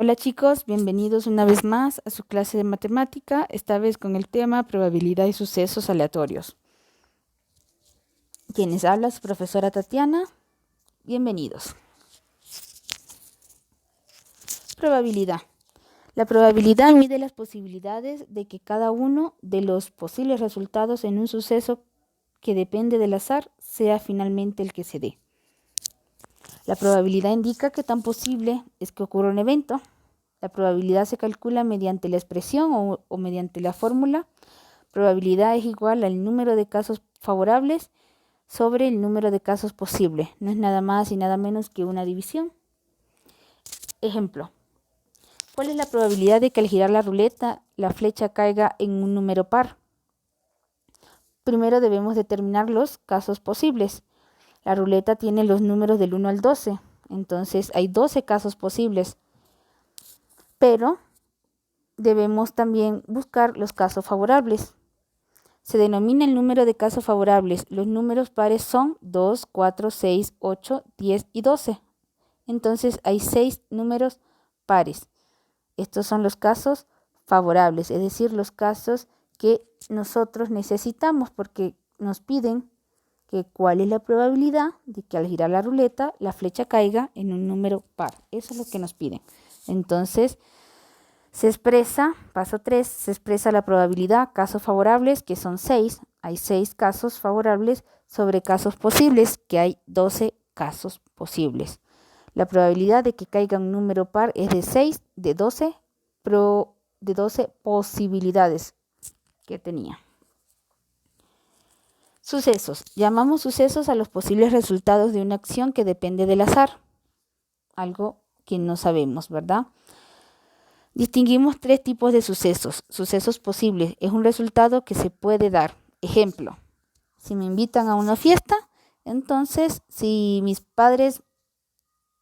Hola chicos, bienvenidos una vez más a su clase de matemática, esta vez con el tema probabilidad y sucesos aleatorios. Quienes habla su profesora Tatiana, bienvenidos. Probabilidad. La probabilidad mide las posibilidades de que cada uno de los posibles resultados en un suceso que depende del azar sea finalmente el que se dé. La probabilidad indica qué tan posible es que ocurra un evento. La probabilidad se calcula mediante la expresión o mediante la fórmula. Probabilidad es igual al número de casos favorables sobre el número de casos posibles. No es nada más y nada menos que una división. Ejemplo. ¿Cuál es la probabilidad de que al girar la ruleta la flecha caiga en un número par? Primero debemos determinar los casos posibles. La ruleta tiene los números del 1 al 12, entonces hay 12 casos posibles. Pero debemos también buscar los casos favorables. Se denomina el número de casos favorables. Los números pares son 2, 4, 6, 8, 10 y 12. Entonces hay 6 números pares. Estos son los casos favorables, es decir, los casos que nosotros necesitamos porque nos piden que cuál es la probabilidad de que al girar la ruleta la flecha caiga en un número par. Eso es lo que nos piden. Entonces, se expresa, paso 3, se expresa la probabilidad, casos favorables, que son 6. Hay 6 casos favorables sobre casos posibles, que hay 12 casos posibles. La probabilidad de que caiga un número par es de 6, de 12 posibilidades que tenía. Sucesos. Llamamos sucesos a los posibles resultados de una acción que depende del azar. Algo que no sabemos, ¿verdad? Distinguimos 3 tipos de sucesos. Sucesos posibles es un resultado que se puede dar. Ejemplo, si me invitan a una fiesta, entonces si mis padres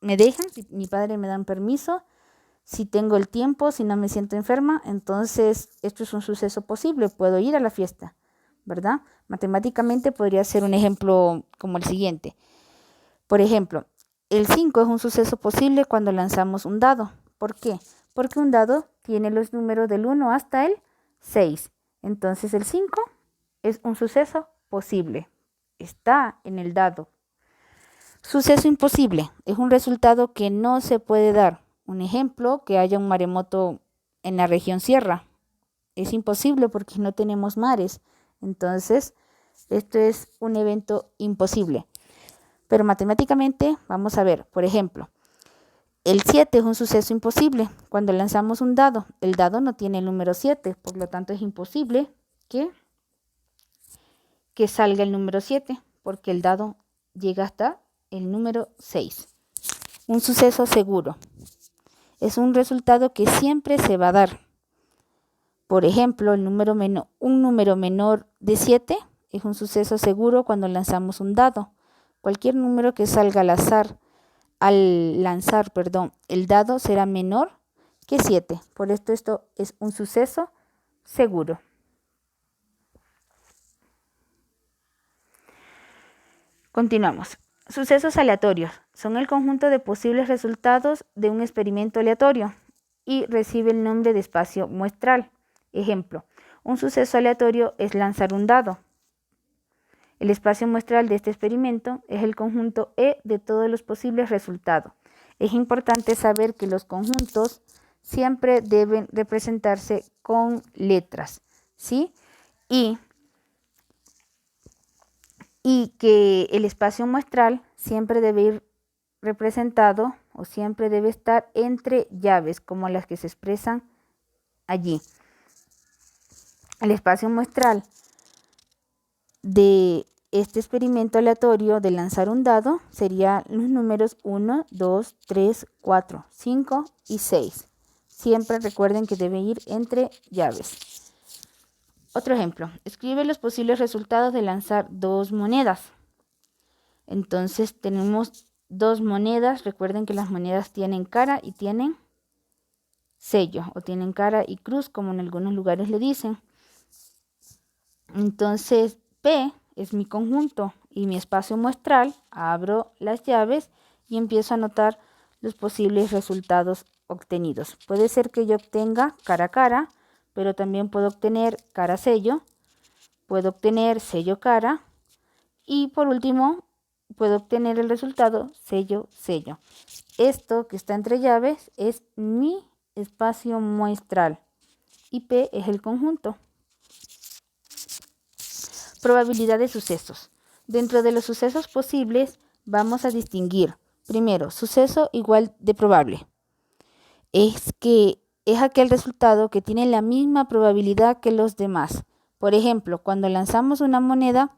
me dejan, si mi padre me dan permiso, si tengo el tiempo, si no me siento enferma, entonces esto es un suceso posible, puedo ir a la fiesta, ¿verdad? Matemáticamente podría ser un ejemplo como el siguiente. Por ejemplo, el 5 es un suceso posible cuando lanzamos un dado. ¿Por qué? Porque un dado tiene los números del 1 hasta el 6. Entonces el 5 es un suceso posible. Está en el dado. Suceso imposible es un resultado que no se puede dar. Un ejemplo, que haya un maremoto en la región sierra. Es imposible porque no tenemos mares. Entonces, esto es un evento imposible. Pero matemáticamente, vamos a ver, por ejemplo, el 7 es un suceso imposible. Cuando lanzamos un dado, el dado no tiene el número 7, por lo tanto es imposible que salga el número 7, porque el dado llega hasta el número 6. Un suceso seguro es un resultado que siempre se va a dar. Por ejemplo, un número menor de 7 es un suceso seguro cuando lanzamos un dado. Cualquier número que salga al azar, al lanzar, el dado será menor que 7. Por esto es un suceso seguro. Continuamos. Sucesos aleatorios son el conjunto de posibles resultados de un experimento aleatorio y recibe el nombre de espacio muestral. Ejemplo, un suceso aleatorio es lanzar un dado. El espacio muestral de este experimento es el conjunto E de todos los posibles resultados. Es importante saber que los conjuntos siempre deben representarse con letras, ¿sí? Y que el espacio muestral siempre debe ir representado o siempre debe estar entre llaves, como las que se expresan allí. El espacio muestral de este experimento aleatorio de lanzar un dado sería los números 1, 2, 3, 4, 5 y 6. Siempre recuerden que debe ir entre llaves. Otro ejemplo, escribe los posibles resultados de lanzar 2 monedas. Entonces tenemos 2 monedas, recuerden que las monedas tienen cara y tienen sello, o tienen cara y cruz, como en algunos lugares le dicen. Entonces P es mi conjunto y mi espacio muestral, abro las llaves y empiezo a anotar los posibles resultados obtenidos. Puede ser que yo obtenga cara, pero también puedo obtener cara-sello, puedo obtener sello-cara y por último puedo obtener el resultado sello-sello. Esto que está entre llaves es mi espacio muestral y P es el conjunto. Probabilidad de sucesos. Dentro de los sucesos posibles vamos a distinguir, primero, suceso igual de probable. Es aquel resultado que tiene la misma probabilidad que los demás. Por ejemplo, cuando lanzamos una moneda,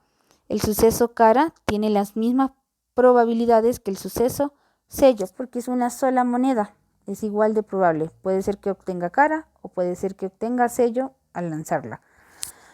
el suceso cara tiene las mismas probabilidades que el suceso sello, porque es una sola moneda, es igual de probable. Puede ser que obtenga cara o puede ser que obtenga sello al lanzarla.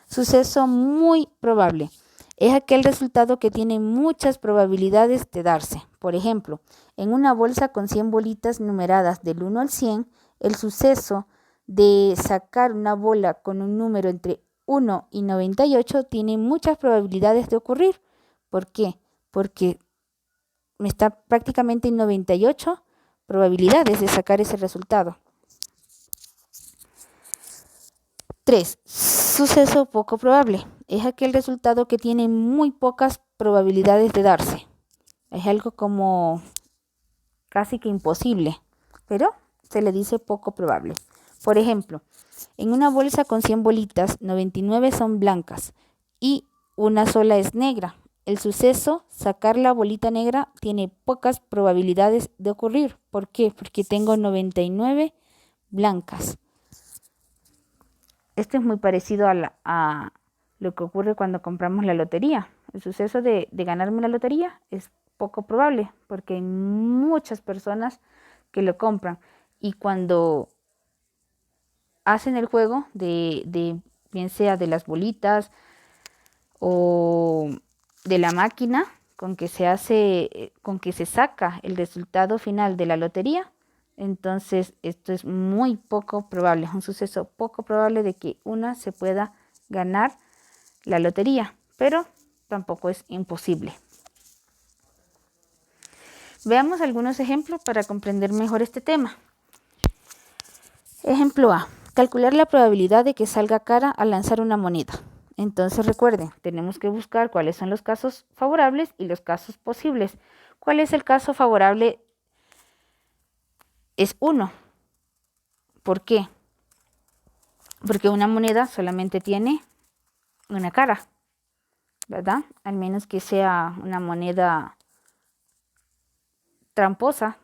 Suceso muy probable. Es aquel resultado que tiene muchas probabilidades de darse. Por ejemplo, en una bolsa con 100 bolitas numeradas del 1 al 100, el suceso de sacar una bola con un número entre 1 y 98 tiene muchas probabilidades de ocurrir. ¿Por qué? Porque me está prácticamente en 98 probabilidades de sacar ese resultado. 3. Suceso poco probable. Es aquel resultado que tiene muy pocas probabilidades de darse. Es algo como casi que imposible, pero se le dice poco probable. Por ejemplo, en una bolsa con 100 bolitas, 99 son blancas y una sola es negra. El suceso, sacar la bolita negra, tiene pocas probabilidades de ocurrir. ¿Por qué? Porque tengo 99 blancas. Esto es muy parecido a lo que ocurre cuando compramos la lotería. El suceso de ganarme la lotería es poco probable porque hay muchas personas que lo compran. Y cuando hacen el juego bien sea de las bolitas o de la máquina con que se saca el resultado final de la lotería, entonces esto es muy poco probable, es un suceso poco probable de que una se pueda ganar la lotería, pero tampoco es imposible. Veamos algunos ejemplos para comprender mejor este tema. Ejemplo A. Calcular la probabilidad de que salga cara al lanzar una moneda. Entonces recuerden, tenemos que buscar cuáles son los casos favorables y los casos posibles. ¿Cuál es el caso favorable? Es 1. ¿Por qué? Porque una moneda solamente tiene una cara, ¿verdad? Al menos que sea una moneda tramposa,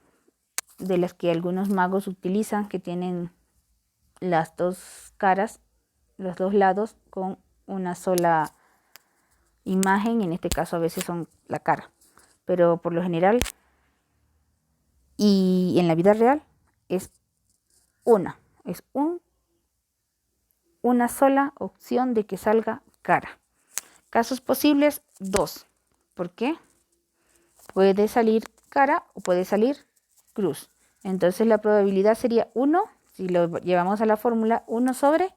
de las que algunos magos utilizan, que tienen las dos caras, los dos lados, con una sola imagen. En este caso a veces son la cara, pero por lo general y en la vida real es una sola opción de que salga cara. Casos posibles, 2. ¿Por qué? Puede salir cara o puede salir cruz. Entonces la probabilidad sería 1, si lo llevamos a la fórmula, 1 sobre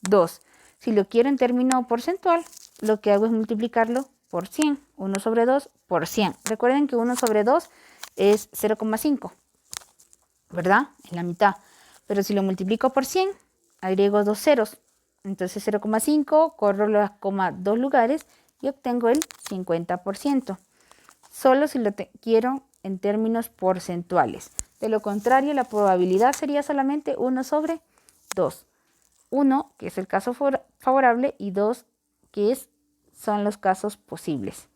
2. Si lo quiero en término porcentual, lo que hago es multiplicarlo por 100. 1 sobre 2 por 100. Recuerden que 1 sobre 2 es 0,5, ¿verdad? En la mitad. Pero si lo multiplico por 100, agrego 2 ceros. Entonces 0,5, corro las comas 2 lugares y obtengo el 50%. Solo si lo quiero en términos porcentuales. De lo contrario, la probabilidad sería solamente 1 sobre 2. 1, que es el caso favorable, y 2, que son los casos posibles.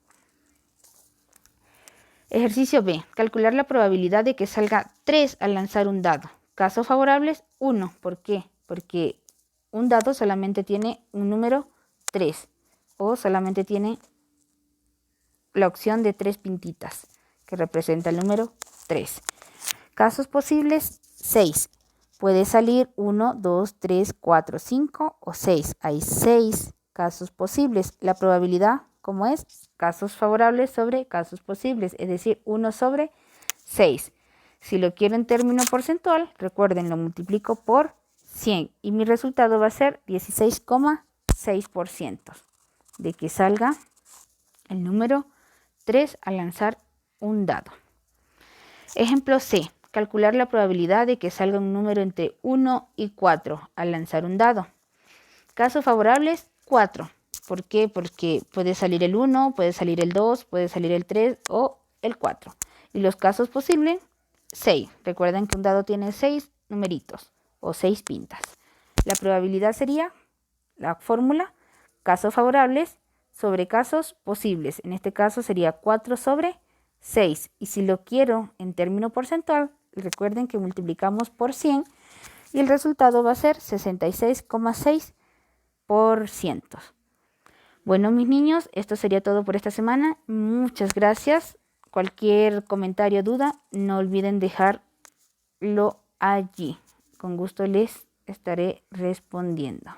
Ejercicio B. Calcular la probabilidad de que salga 3 al lanzar un dado. Casos favorables, 1. ¿Por qué? Porque un dado solamente tiene un número 3 o solamente tiene la opción de 3 pintitas, que representa el número 3. Casos posibles, 6. Puede salir 1, 2, 3, 4, 5 o 6. Hay 6 casos posibles. La probabilidad, ¿cómo es? Casos favorables sobre casos posibles, es decir, 1 sobre 6. Si lo quiero en término porcentual, recuerden, lo multiplico por 100 y mi resultado va a ser 16,6% de que salga el número 3 al lanzar un dado. Ejemplo C. calcular la probabilidad de que salga un número entre 1 y 4 al lanzar un dado. Casos favorables, 4. ¿Por qué? Porque puede salir el 1, puede salir el 2, puede salir el 3 o el 4. Y los casos posibles, 6. Recuerden que un dado tiene 6 numeritos o 6 pintas. La probabilidad sería, la fórmula, casos favorables sobre casos posibles. En este caso sería 4 sobre 6. Y si lo quiero en término porcentual, recuerden que multiplicamos por 100 y el resultado va a ser 66,6%. Bueno, mis niños, esto sería todo por esta semana. Muchas gracias. Cualquier comentario o duda, no olviden dejarlo allí. Con gusto les estaré respondiendo.